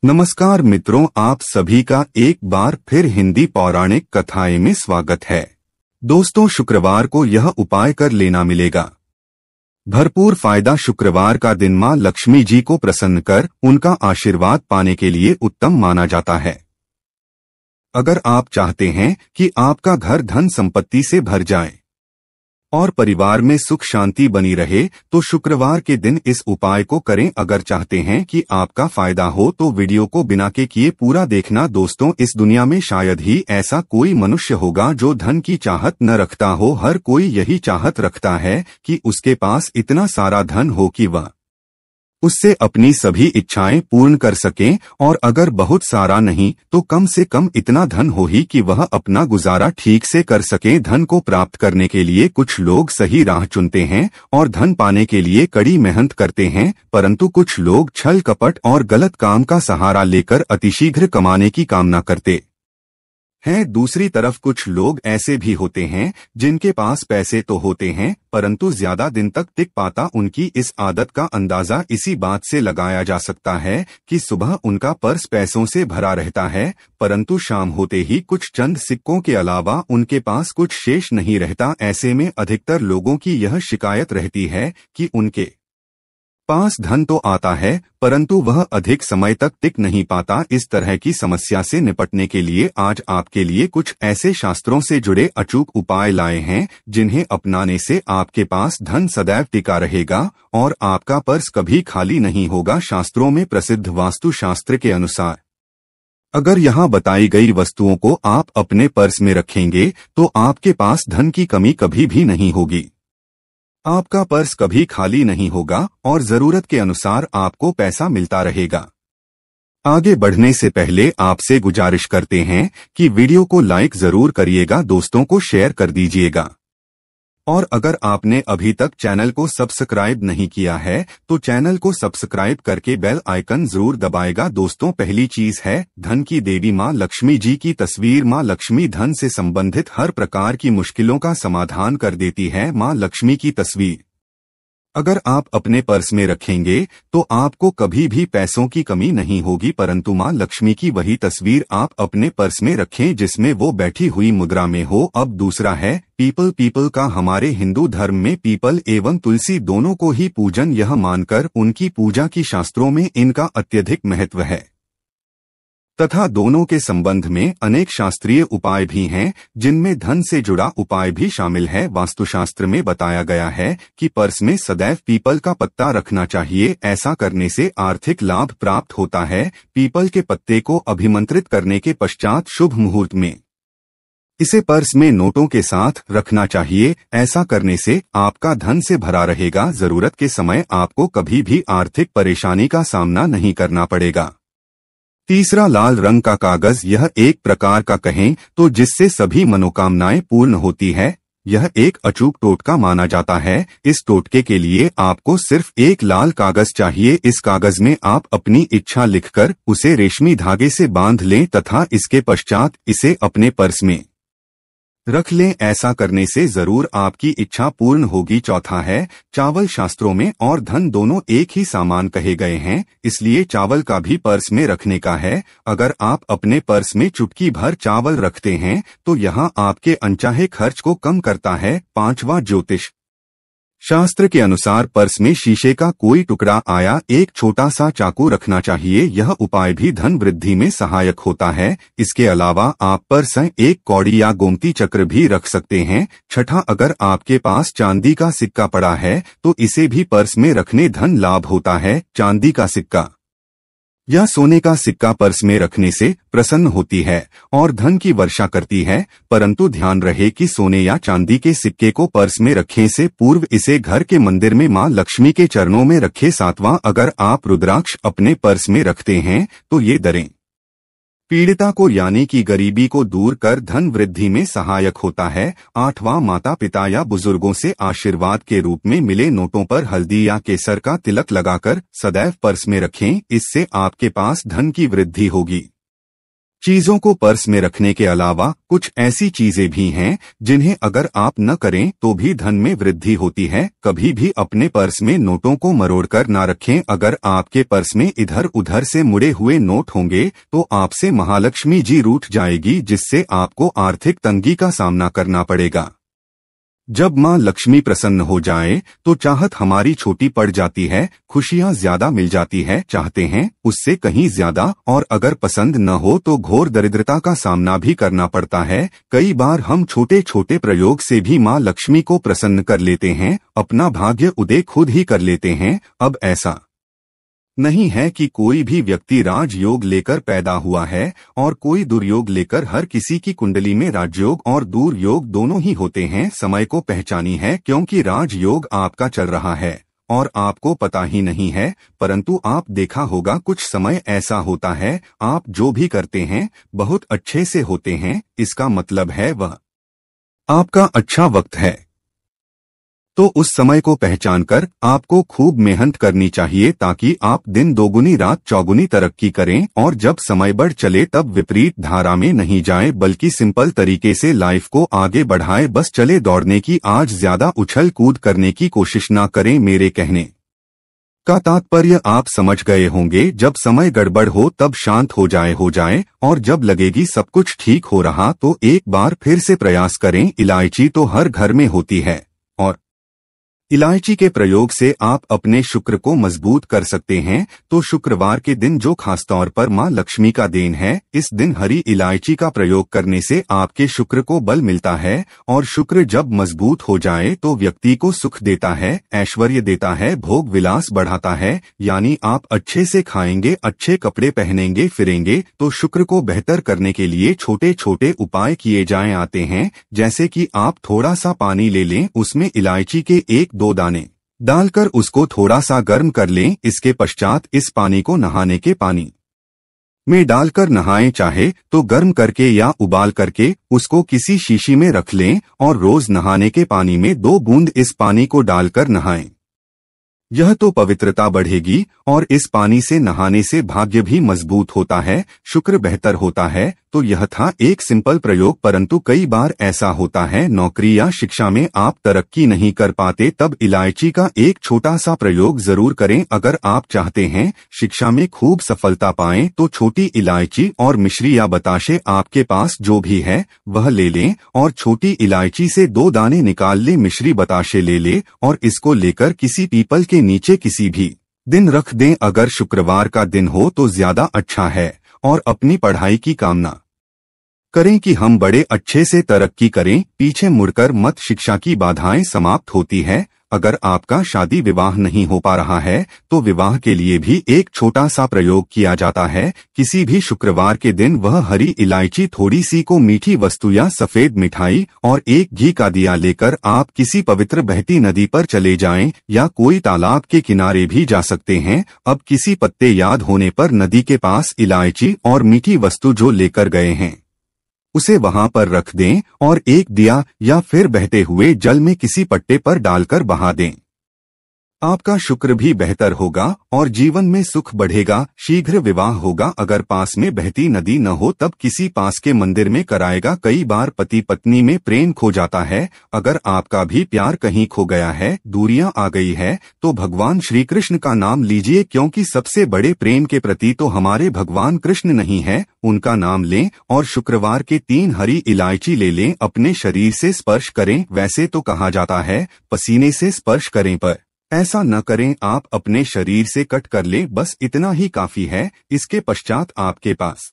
नमस्कार मित्रों, आप सभी का एक बार फिर हिंदी पौराणिक कथाएं में स्वागत है। दोस्तों, शुक्रवार को यह उपाय कर लेना मिलेगा भरपूर फायदा। शुक्रवार का दिन मां लक्ष्मी जी को प्रसन्न कर उनका आशीर्वाद पाने के लिए उत्तम माना जाता है। अगर आप चाहते हैं कि आपका घर धन संपत्ति से भर जाए और परिवार में सुख शांति बनी रहे, तो शुक्रवार के दिन इस उपाय को करें। अगर चाहते हैं कि आपका फायदा हो तो वीडियो को बिना के किए पूरा देखना। दोस्तों, इस दुनिया में शायद ही ऐसा कोई मनुष्य होगा जो धन की चाहत न रखता हो। हर कोई यही चाहत रखता है कि उसके पास इतना सारा धन हो कि वह उससे अपनी सभी इच्छाएं पूर्ण कर सकें, और अगर बहुत सारा नहीं तो कम से कम इतना धन हो ही कि वह अपना गुजारा ठीक से कर सकें। धन को प्राप्त करने के लिए कुछ लोग सही राह चुनते हैं और धन पाने के लिए कड़ी मेहनत करते हैं, परंतु कुछ लोग छल कपट और गलत काम का सहारा लेकर अतिशीघ्र कमाने की कामना करते हैं। दूसरी तरफ कुछ लोग ऐसे भी होते हैं जिनके पास पैसे तो होते हैं परंतु ज्यादा दिन तक टिक पाता। उनकी इस आदत का अंदाजा इसी बात से लगाया जा सकता है कि सुबह उनका पर्स पैसों से भरा रहता है, परंतु शाम होते ही कुछ चंद सिक्कों के अलावा उनके पास कुछ शेष नहीं रहता। ऐसे में अधिकतर लोगों की यह शिकायत रहती है कि उनके पास धन तो आता है परंतु वह अधिक समय तक टिक नहीं पाता। इस तरह की समस्या से निपटने के लिए आज आपके लिए कुछ ऐसे शास्त्रों से जुड़े अचूक उपाय लाए हैं जिन्हें अपनाने से आपके पास धन सदैव टिका रहेगा और आपका पर्स कभी खाली नहीं होगा। शास्त्रों में प्रसिद्ध वास्तु शास्त्र के अनुसार अगर यहाँ बताई गई वस्तुओं को आप अपने पर्स में रखेंगे तो आपके पास धन की कमी कभी भी नहीं होगी। आपका पर्स कभी खाली नहीं होगा और जरूरत के अनुसार आपको पैसा मिलता रहेगा। आगे बढ़ने से पहले आपसे गुजारिश करते हैं कि वीडियो को लाइक जरूर करिएगा, दोस्तों को शेयर कर दीजिएगा, और अगर आपने अभी तक चैनल को सब्सक्राइब नहीं किया है तो चैनल को सब्सक्राइब करके बेल आइकन जरूर दबाएगा। दोस्तों, पहली चीज है धन की देवी मां लक्ष्मी जी की तस्वीर। मां लक्ष्मी धन से संबंधित हर प्रकार की मुश्किलों का समाधान कर देती है। मां लक्ष्मी की तस्वीर अगर आप अपने पर्स में रखेंगे तो आपको कभी भी पैसों की कमी नहीं होगी, परंतु मां लक्ष्मी की वही तस्वीर आप अपने पर्स में रखें जिसमें वो बैठी हुई मुद्रा में हो। अब दूसरा है पीपल का हमारे हिंदू धर्म में पीपल एवं तुलसी दोनों को ही पूजन, यह मानकर उनकी पूजा की शास्त्रों में इनका अत्यधिक महत्व है तथा दोनों के संबंध में अनेक शास्त्रीय उपाय भी हैं जिनमें धन से जुड़ा उपाय भी शामिल है। वास्तुशास्त्र में बताया गया है कि पर्स में सदैव पीपल का पत्ता रखना चाहिए। ऐसा करने से आर्थिक लाभ प्राप्त होता है। पीपल के पत्ते को अभिमंत्रित करने के पश्चात शुभ मुहूर्त में इसे पर्स में नोटों के साथ रखना चाहिए। ऐसा करने से आपका धन से भरा रहेगा। जरूरत के समय आपको कभी भी आर्थिक परेशानी का सामना नहीं करना पड़ेगा। तीसरा, लाल रंग का कागज। यह एक प्रकार का कहें तो जिससे सभी मनोकामनाएं पूर्ण होती है। यह एक अचूक टोटका माना जाता है। इस टोटके के लिए आपको सिर्फ एक लाल कागज चाहिए। इस कागज में आप अपनी इच्छा लिखकर उसे रेशमी धागे से बांध लें तथा इसके पश्चात इसे अपने पर्स में रख लें। ऐसा करने से जरूर आपकी इच्छा पूर्ण होगी। चौथा है चावल। शास्त्रों में और धन दोनों एक ही सामान कहे गए हैं, इसलिए चावल का भी पर्स में रखने का है। अगर आप अपने पर्स में चुटकी भर चावल रखते हैं तो यहाँ आपके अनचाहे खर्च को कम करता है। पांचवा, ज्योतिष शास्त्र के अनुसार पर्स में शीशे का कोई टुकड़ा आया एक छोटा सा चाकू रखना चाहिए। यह उपाय भी धन वृद्धि में सहायक होता है। इसके अलावा आप पर्स में एक कौड़ी या गोमती चक्र भी रख सकते हैं। छठा, अगर आपके पास चांदी का सिक्का पड़ा है तो इसे भी पर्स में रखने धन लाभ होता है। चांदी का सिक्का या सोने का सिक्का पर्स में रखने से प्रसन्न होती है और धन की वर्षा करती है, परंतु ध्यान रहे कि सोने या चांदी के सिक्के को पर्स में रखने से पूर्व इसे घर के मंदिर में मां लक्ष्मी के चरणों में रखे। सातवां, अगर आप रुद्राक्ष अपने पर्स में रखते हैं तो ये दरें पीड़िता को यानी कि गरीबी को दूर कर धन वृद्धि में सहायक होता है। आठवां, माता पिता या बुजुर्गों से आशीर्वाद के रूप में मिले नोटों पर हल्दी या केसर का तिलक लगाकर सदैव पर्स में रखें। इससे आपके पास धन की वृद्धि होगी। चीजों को पर्स में रखने के अलावा कुछ ऐसी चीजें भी हैं जिन्हें अगर आप न करें तो भी धन में वृद्धि होती है। कभी भी अपने पर्स में नोटों को मरोड़कर ना रखें। अगर आपके पर्स में इधर उधर से मुड़े हुए नोट होंगे तो आपसे महालक्ष्मी जी रूठ जाएगी, जिससे आपको आर्थिक तंगी का सामना करना पड़ेगा। जब मां लक्ष्मी प्रसन्न हो जाए तो चाहत हमारी छोटी पड़ जाती है, खुशियां ज्यादा मिल जाती है, चाहते हैं उससे कहीं ज्यादा, और अगर पसंद न हो तो घोर दरिद्रता का सामना भी करना पड़ता है। कई बार हम छोटे छोटे प्रयोग से भी मां लक्ष्मी को प्रसन्न कर लेते हैं, अपना भाग्य उदय खुद ही कर लेते हैं। अब ऐसा नहीं है कि कोई भी व्यक्ति राजयोग लेकर पैदा हुआ है और कोई दुर्योग लेकर। हर किसी की कुंडली में राजयोग और दुर्योग दोनों ही होते हैं। समय को पहचानी है, क्योंकि राजयोग आपका चल रहा है और आपको पता ही नहीं है। परंतु आप देखा होगा कुछ समय ऐसा होता है आप जो भी करते हैं बहुत अच्छे से होते हैं, इसका मतलब है वह आपका अच्छा वक्त है। तो उस समय को पहचानकर आपको खूब मेहनत करनी चाहिए ताकि आप दिन दोगुनी रात चौगुनी तरक्की करें, और जब समय बढ़ चले तब विपरीत धारा में नहीं जाए बल्कि सिंपल तरीके से लाइफ को आगे बढ़ाए। बस चले दौड़ने की, आज ज्यादा उछल कूद करने की कोशिश ना करें। मेरे कहने का तात्पर्य आप समझ गए होंगे। जब समय गड़बड़ हो तब शांत हो जाए, और जब लगेगी सब कुछ ठीक हो रहा तो एक बार फिर से प्रयास करें। इलायची तो हर घर में होती है और इलायची के प्रयोग से आप अपने शुक्र को मजबूत कर सकते हैं। तो शुक्रवार के दिन जो खासतौर पर मां लक्ष्मी का दिन है, इस दिन हरी इलायची का प्रयोग करने से आपके शुक्र को बल मिलता है, और शुक्र जब मजबूत हो जाए तो व्यक्ति को सुख देता है, ऐश्वर्य देता है, भोग विलास बढ़ाता है। यानी आप अच्छे से खाएंगे, अच्छे कपड़े पहनेंगे, फिरेंगे। तो शुक्र को बेहतर करने के लिए छोटे छोटे उपाय किए जाए आते हैं, जैसे कि आप थोड़ा सा पानी ले लें, उसमें इलायची के 1-2 दाने डालकर उसको थोड़ा सा गर्म कर लें। इसके पश्चात इस पानी को नहाने के पानी में डालकर नहाएं, चाहे तो गर्म करके या उबाल करके उसको किसी शीशी में रख लें, और रोज नहाने के पानी में 2 बूंद इस पानी को डालकर नहाएं। यह तो पवित्रता बढ़ेगी, और इस पानी से नहाने से भाग्य भी मजबूत होता है, शुक्र बेहतर होता है। तो यह था एक सिंपल प्रयोग, परंतु कई बार ऐसा होता है नौकरी या शिक्षा में आप तरक्की नहीं कर पाते, तब इलायची का एक छोटा सा प्रयोग जरूर करें। अगर आप चाहते हैं शिक्षा में खूब सफलता पाएं तो छोटी इलायची और मिश्री या बताशे आपके पास जो भी है वह ले लें, और छोटी इलायची से 2 दाने निकाल लें, मिश्री बताशे ले लें, और इसको लेकर किसी पीपल के नीचे किसी भी दिन रख दें। अगर शुक्रवार का दिन हो तो ज्यादा अच्छा है, और अपनी पढ़ाई की कामना करें कि हम बड़े अच्छे से तरक्की करें, पीछे मुड़कर मत। शिक्षा की बाधाएं समाप्त होती है। अगर आपका शादी विवाह नहीं हो पा रहा है तो विवाह के लिए भी एक छोटा सा प्रयोग किया जाता है। किसी भी शुक्रवार के दिन वह हरी इलायची, थोड़ी सी को मीठी वस्तु या सफेद मिठाई और एक घी का दिया लेकर आप किसी पवित्र बहती नदी पर चले जाएं, या कोई तालाब के किनारे भी जा सकते हैं। अब किसी पत्ते याद होने पर नदी के पास इलायची और मीठी वस्तु जो लेकर गए हैं उसे वहां पर रख दें, और एक दिया या फिर बहते हुए जल में किसी पट्टे पर डालकर बहा दें। आपका शुक्र भी बेहतर होगा और जीवन में सुख बढ़ेगा, शीघ्र विवाह होगा। अगर पास में बहती नदी न हो तब किसी पास के मंदिर में कराएगा। कई बार पति पत्नी में प्रेम खो जाता है। अगर आपका भी प्यार कहीं खो गया है, दूरियां आ गई है, तो भगवान श्री कृष्ण का नाम लीजिए, क्योंकि सबसे बड़े प्रेम के प्रति तो हमारे भगवान कृष्ण नहीं है। उनका नाम लें और शुक्रवार के 3 हरी इलायची ले लें, अपने शरीर से स्पर्श करें। वैसे तो कहा जाता है पसीने से स्पर्श करें, पर ऐसा न करें, आप अपने शरीर से कट कर लें, बस इतना ही काफी है। इसके पश्चात आपके पास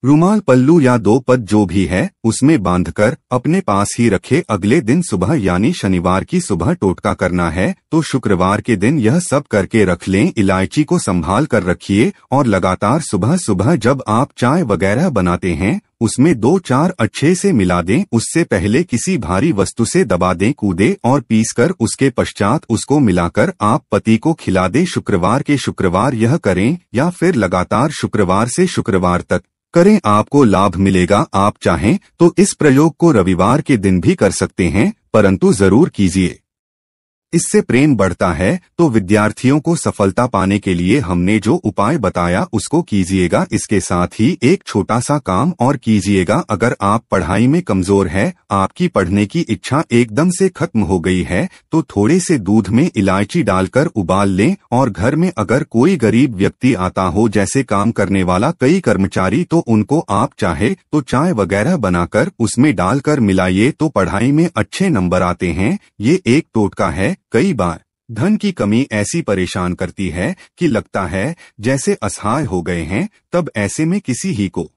रुमाल, पल्लू या 2 पद जो भी है उसमें बांधकर अपने पास ही रखे। अगले दिन सुबह यानी शनिवार की सुबह टोटका करना है, तो शुक्रवार के दिन यह सब करके रख लें। इलायची को संभाल कर रखिए और लगातार सुबह सुबह जब आप चाय वगैरह बनाते हैं उसमें 2-4 अच्छे से मिला दें। उससे पहले किसी भारी वस्तु से दबा दें, कूदे और पीसकर उसके पश्चात उसको मिलाकर आप पति को खिला दें। शुक्रवार के शुक्रवार यह करें या फिर लगातार शुक्रवार से शुक्रवार तक करें, आपको लाभ मिलेगा। आप चाहें तो इस प्रयोग को रविवार के दिन भी कर सकते हैं, परंतु जरूर कीजिए। इससे प्रेम बढ़ता है। तो विद्यार्थियों को सफलता पाने के लिए हमने जो उपाय बताया उसको कीजिएगा। इसके साथ ही एक छोटा सा काम और कीजिएगा। अगर आप पढ़ाई में कमजोर है, आपकी पढ़ने की इच्छा एकदम से खत्म हो गई है, तो थोड़े से दूध में इलायची डालकर उबाल लें और घर में अगर कोई गरीब व्यक्ति आता हो, जैसे काम करने वाला कई कर्मचारी, तो उनको आप चाहे तो चाय वगैरह बनाकर उसमें डालकर मिलाइए, तो पढ़ाई में अच्छे नंबर आते हैं। ये एक टोटका है। कई बार धन की कमी ऐसी परेशान करती है कि लगता है जैसे असहाय हो गए हैं। तब ऐसे में किसी ही को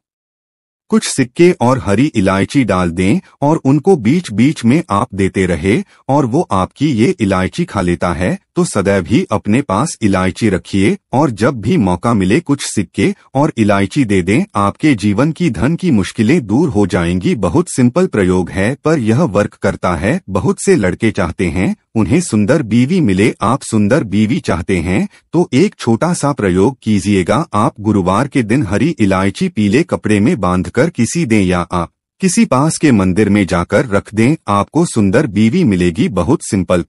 कुछ सिक्के और हरी इलायची डाल दें और उनको बीच बीच में आप देते रहे और वो आपकी ये इलायची खा लेता है। तो सदैव ही अपने पास इलायची रखिए और जब भी मौका मिले कुछ सिक्के और इलायची दे दें। आपके जीवन की धन की मुश्किलें दूर हो जाएंगी। बहुत सिंपल प्रयोग है पर यह वर्क करता है। बहुत से लड़के चाहते हैं उन्हें सुंदर बीवी मिले। आप सुंदर बीवी चाहते हैं तो एक छोटा सा प्रयोग कीजिएगा। आप गुरुवार के दिन हरी इलायची पीले कपड़े में बांधकर किसी दें या आप किसी पास के मंदिर में जाकर रख दें, आपको सुंदर बीवी मिलेगी। बहुत सिंपल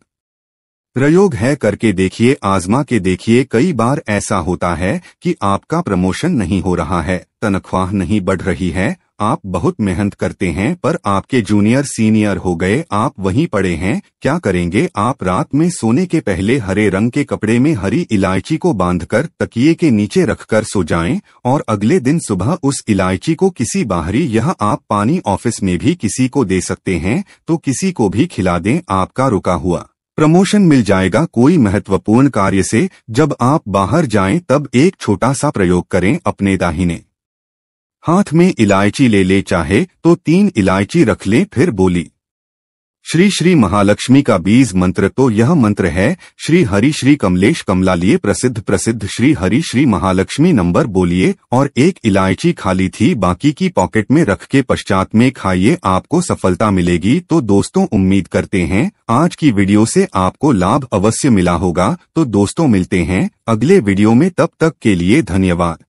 प्रयोग है, करके देखिए, आजमा के देखिए। कई बार ऐसा होता है कि आपका प्रमोशन नहीं हो रहा है, तनख्वाह नहीं बढ़ रही है, आप बहुत मेहनत करते हैं पर आपके जूनियर सीनियर हो गए, आप वहीं पड़े हैं। क्या करेंगे? आप रात में सोने के पहले हरे रंग के कपड़े में हरी इलायची को बांधकर तकिए के नीचे रखकर सो जाएं और अगले दिन सुबह उस इलायची को किसी बाहरी, यह आप पानी ऑफिस में भी किसी को दे सकते हैं, तो किसी को भी खिला दें, आपका रुका हुआ प्रमोशन मिल जाएगा। कोई महत्वपूर्ण कार्य से जब आप बाहर जाएं तब एक छोटा सा प्रयोग करें। अपने दाहिने हाथ में इलायची ले ले, चाहे तो 3 इलायची रख लें, फिर बोली श्री श्री महालक्ष्मी का बीज मंत्र। तो यह मंत्र है श्री हरि श्री कमलेश कमला लिए प्रसिद्ध श्री हरि श्री महालक्ष्मी नंबर बोलिए और 1 इलायची खाली थी, बाकी की पॉकेट में रख के पश्चात में खाइए, आपको सफलता मिलेगी। तो दोस्तों, उम्मीद करते हैं आज की वीडियो से आपको लाभ अवश्य मिला होगा। तो दोस्तों, मिलते हैं अगले वीडियो में, तब तक के लिए धन्यवाद।